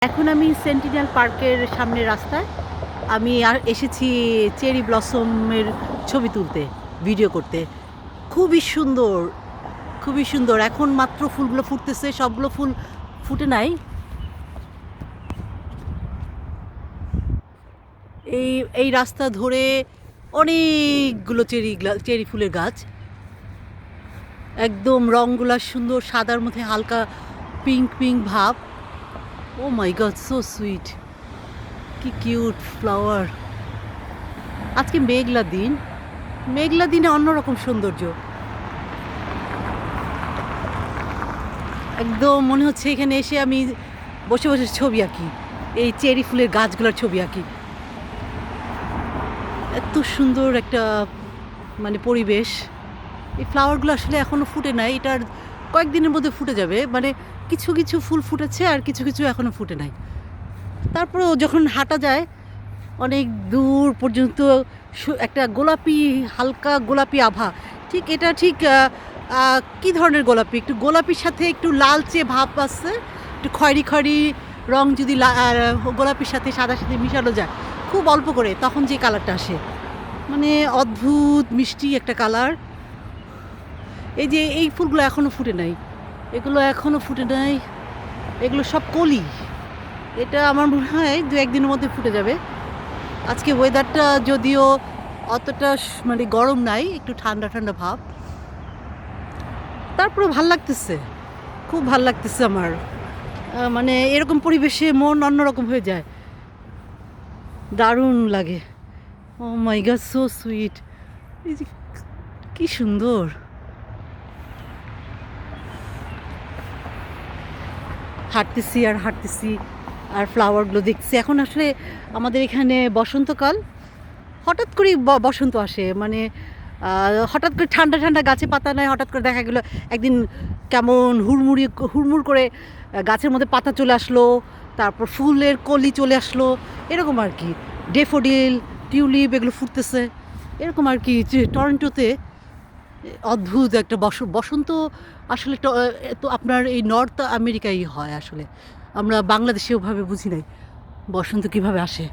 এখন আমি সেন্টিনেল পার্কের সামনের রাস্তায় আমি এসেছি চেরি ব্লসমের ছবি তুলতে, ভিডিও করতে। খুবই সুন্দর, খুবই সুন্দর। এখন মাত্র ফুলগুলো ফুটতেছে, সবগুলো ফুল ফুটে নাই। এই এই রাস্তা ধরে অনেকগুলো চেরি ফুলের গাছ। একদম রঙগুলা সুন্দর, সাদার মধ্যে হালকা পিঙ্ক পিঙ্ক ভাব। ও মাই গড, সো সুইট, কি কিউট ফ্লাওয়ার। আজকে মেঘলা দিন, মেঘলা দিনে অন্যরকম সৌন্দর্য। একদম মনে হচ্ছে এখানে এসে আমি বসে বসে ছবি আঁকি, এই চেরি ফুলের গাছগুলোর ছবি আঁকি। এত সুন্দর একটা পরিবেশ। এই ফ্লাওয়ারগুলো আসলে এখনও ফুটে নাই, এটার কয়েকদিনের মধ্যে ফুটে যাবে। কিছু কিছু ফুল ফুটেছে আর কিছু কিছু এখনও ফুটে নাই। তারপরেও যখন হাঁটা যায় অনেক দূর পর্যন্ত একটা গোলাপি, হালকা গোলাপি আভা। ঠিক এটা ঠিক কী ধরনের গোলাপি? একটু গোলাপির সাথে একটু লালচে ভাব আসছে, একটু খয়েরি খয়েরি রং। যদি গোলাপির সাথে সাদার সাথে মিশানো যায় খুব অল্প করে, তখন যে কালারটা আসে, অদ্ভুত মিষ্টি একটা কালার। এই যে এই ফুলগুলো এখনও ফুটে নাই, এগুলো এখনও ফুটে নাই, এগুলো সব কলি। এটা আমার মনে হয় 2-1 দিনের মধ্যে ফুটে যাবে। আজকে ওয়েদারটা যদিও অতটা গরম নাই, একটু ঠান্ডা ঠান্ডা ভাব। তারপরে ভাল লাগতেছে, খুব ভাল লাগতেছে আমার। এরকম পরিবেশে মন অন্যরকম হয়ে যায়, দারুণ লাগে। ও মাই গড, সো সুইট। এই যে কি সুন্দর। হাঁটতেছি আর হাঁটতেছি আর ফ্লাওয়ারগুলো দেখছি। এখন আসলে আমাদের এখানে বসন্তকাল, হঠাৎ করেই বসন্ত আসে। হঠাৎ করে ঠান্ডা ঠান্ডা, গাছে পাতা নাই, হঠাৎ করে দেখা গেলো একদিন কেমন হুড়মুড় করে গাছের মধ্যে পাতা চলে আসলো, তারপর ফুলের কলি চলে আসলো, এরকম আর কি। ডেফোডিল, টিউলিপ এগুলো ফুটতেছে, এরকম আর কি। টরন্টোতে অদ্ভুত একটা বসন্ত আসলে তো আপনার এই নর্থ আমেরিকায় হয় আসলে। আমরা বাংলাদেশে ওভাবে বুঝি নাই বসন্ত কীভাবে আসে।